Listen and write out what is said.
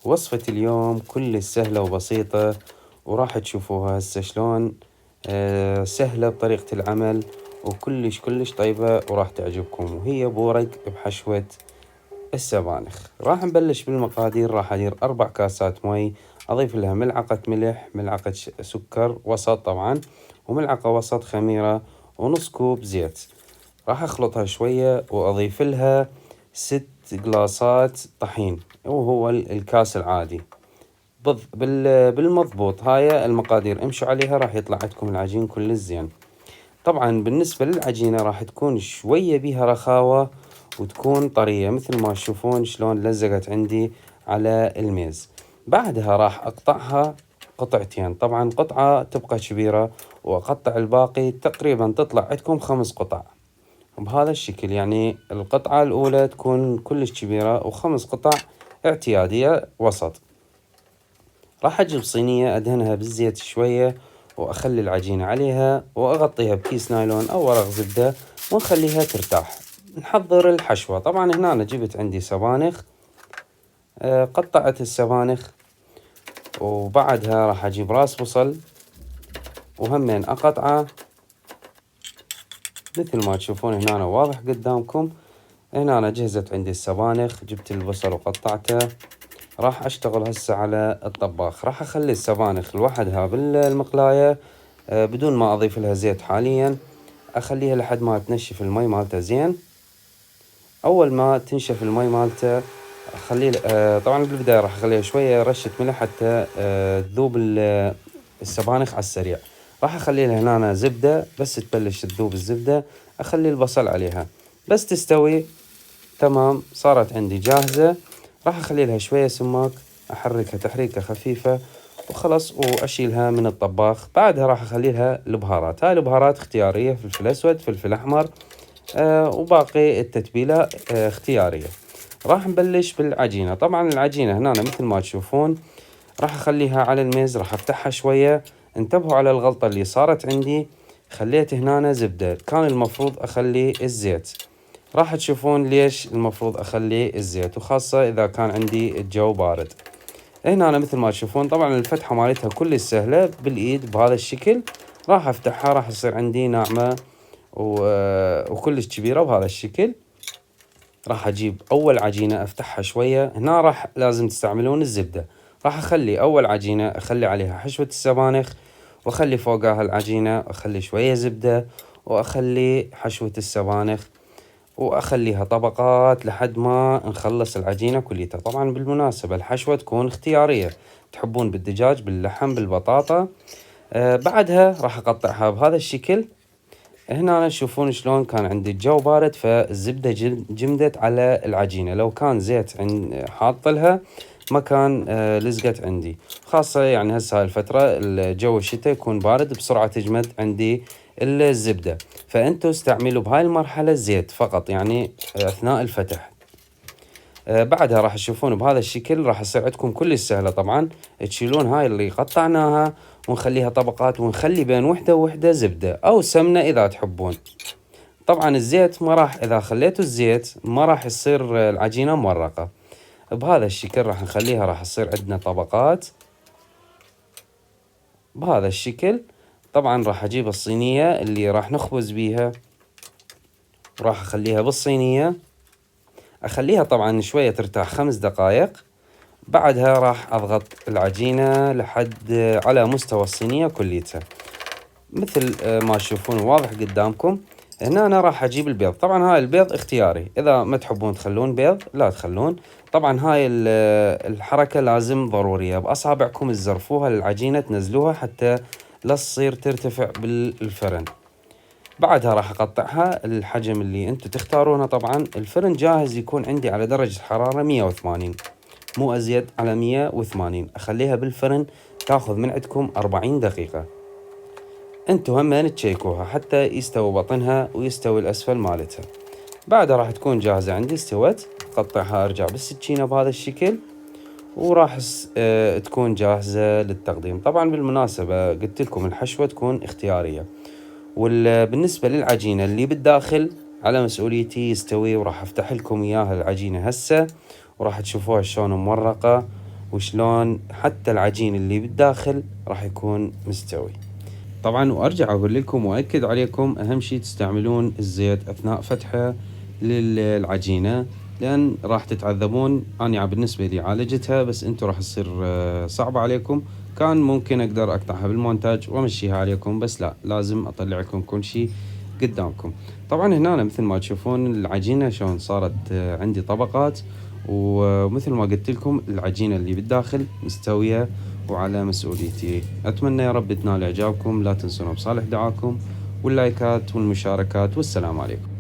وصفة اليوم كلش سهلة وبسيطة، وراح تشوفوها هسه شلون. سهلة بطريقة العمل، وكلش طيبة وراح تعجبكم، وهي بورق بحشوة السبانخ. راح نبلش بالمقادير. راح أدير 4 كاسات مي، أضيف لها ملعقة ملح، ملعقة سكر وسط طبعا، وملعقة وسط خميرة، ونص كوب زيت. راح أخلطها شوية وأضيف لها 6 قلاصات طحين، وهو الكاس العادي بالمضبوط. هاي المقادير امشوا عليها، راح يطلع عندكم العجين كل زين. طبعا بالنسبة للعجينة راح تكون شوية بيها رخاوة، وتكون طرية مثل ما تشوفون شلون لزقت عندي على الميز. بعدها راح أقطعها قطعتين، طبعا قطعة تبقى كبيرة، وأقطع الباقي تقريبا تطلع عندكم 5 قطع بهذا الشكل. يعني القطعة الأولى تكون كلش كبيرة، و5 قطع اعتيادية وسط. راح أجيب صينية أدهنها بالزيت شوية، وأخلي العجينة عليها، وأغطيها بكيس نايلون أو ورق زبدة، ونخليها ترتاح. نحضر الحشوة. طبعا هنا أنا جبت عندي سبانخ، قطعت السبانخ، وبعدها راح أجيب راس بصل وهمين أقطعه مثل ما تشوفون هنا واضح قدامكم. هنا أنا جهزت عندي السبانخ، جبت البصل وقطعته. راح أشتغل هسه على الطباخ. راح أخلي السبانخ لوحدها بالمقلاية بدون ما أضيف لها زيت حاليا. أخليها لحد ما تنشف المي مالته زين. أول ما تنشف المي مالته أخلي طبعا بالبداية راح أخليها شوية رشة ملح حتى تذوب السبانخ على السريع. راح أخلي لها هنا زبدة، بس تبلش تذوب الزبدة أخلي البصل عليها بس تستوي. تمام، صارت عندي جاهزة. راح أخلي لها شوية سماق، أحركها تحريكة خفيفة وخلص، وأشيلها من الطباخ. بعدها راح أخلي لها البهارات. هاي البهارات اختيارية، فلفل أسود، فلفل أحمر، وباقي التتبيلة اختيارية. راح نبلش بالعجينة. طبعا العجينة هنا مثل ما تشوفون راح أخليها على الميز، راح أفتحها شوية. انتبهوا على الغلطة اللي صارت عندي، خليت هنا زبدة، كان المفروض أخلي الزيت. راح تشوفون ليش المفروض أخلي الزيت، وخاصة إذا كان عندي الجو بارد. هنا أنا مثل ما تشوفون طبعا الفتحة مالتها كلش سهلة بالإيد بهذا الشكل. راح أفتحها، راح يصير عندي ناعمة وكلش كبيرة بهذا الشكل. راح أجيب أول عجينة أفتحها شوية. هنا راح لازم تستعملون الزبدة. راح أخلي أول عجينة أخلي عليها حشوة السبانخ، وأخلي فوقها العجينة، أخلي شوية زبدة، وأخلي حشوة السبانخ، وأخليها طبقات لحد ما نخلص العجينة كليتها. طبعا بالمناسبة الحشوة تكون اختيارية، تحبون بالدجاج، باللحم، بالبطاطا. بعدها راح أقطعها بهذا الشكل. هنا تشوفون شلون كان عندي الجو بارد، فالزبدة جمدت على العجينة. لو كان زيت حاط لها ما كان لزقت عندي. خاصة يعني هسه هاي الفترة الجو الشتاء يكون بارد، بسرعة تجمد عندي الزبدة. فأنتوا استعملوا بهاي المرحلة زيت فقط، يعني أثناء الفتح. بعدها راح تشوفون بهذا الشكل راح يصير عندكم كلش سهلة. طبعا تشيلون هاي اللي قطعناها ونخليها طبقات، ونخلي بين وحدة ووحدة زبدة أو سمنة إذا تحبون. طبعا الزيت ما راح، إذا خليتوا الزيت ما راح يصير العجينة مورقة. بهذا الشكل راح نخليها، راح يصير عندنا طبقات بهذا الشكل. طبعا راح أجيب الصينية اللي راح نخبز بيها، وراح أخليها بالصينية. أخليها طبعا شوية ترتاح 5 دقائق. بعدها راح أضغط العجينة لحد على مستوى الصينية كليتها مثل ما تشوفون واضح قدامكم. هنا أنا راح أجيب البيض. طبعا هاي البيض اختياري، إذا ما تحبون تخلون بيض لا تخلون. طبعا هاي الحركة لازم ضرورية، بأصابعكم تزرفوها للعجينة، تنزلوها حتى لا تصير ترتفع بالفرن. بعدها راح أقطعها الحجم اللي أنتوا تختارونه. طبعا الفرن جاهز يكون عندي على درجة حرارة 180، مو أزيد على 180. أخليها بالفرن تاخذ من عندكم 40 دقيقة. انتوا هم تشيكوها حتى يستوي بطنها ويستوي الأسفل مالتها. بعدها راح تكون جاهزة عندي، استوت. قطعها أرجع بالسكينة بهذا الشكل، وراح تكون جاهزة للتقديم. طبعا بالمناسبة قلت لكم الحشوة تكون اختيارية. وبالنسبة للعجينة اللي بالداخل على مسؤوليتي يستوي، وراح أفتح لكم إياها العجينة هسه، وراح تشوفوها شلون مورقة وشلون حتى العجين اللي بالداخل راح يكون مستوي. طبعا وارجع اقول لكم واكد عليكم اهم شي تستعملون الزيت اثناء فتحه للعجينة، لان راح تتعذبون. انا بالنسبة لي عالجتها، بس انتو راح تصير صعبة عليكم. كان ممكن اقدر اقطعها بالمونتاج وامشيها عليكم، بس لا، لازم اطلع لكم كل شي قدامكم. طبعا هنا مثل ما تشوفون العجينة شلون صارت عندي طبقات، ومثل ما قلت لكم العجينة اللي بالداخل مستوية وعلى مسؤوليتي. أتمنى يا رب تنال إعجابكم. لا تنسون بصالح دعاكم واللايكات والمشاركات، والسلام عليكم.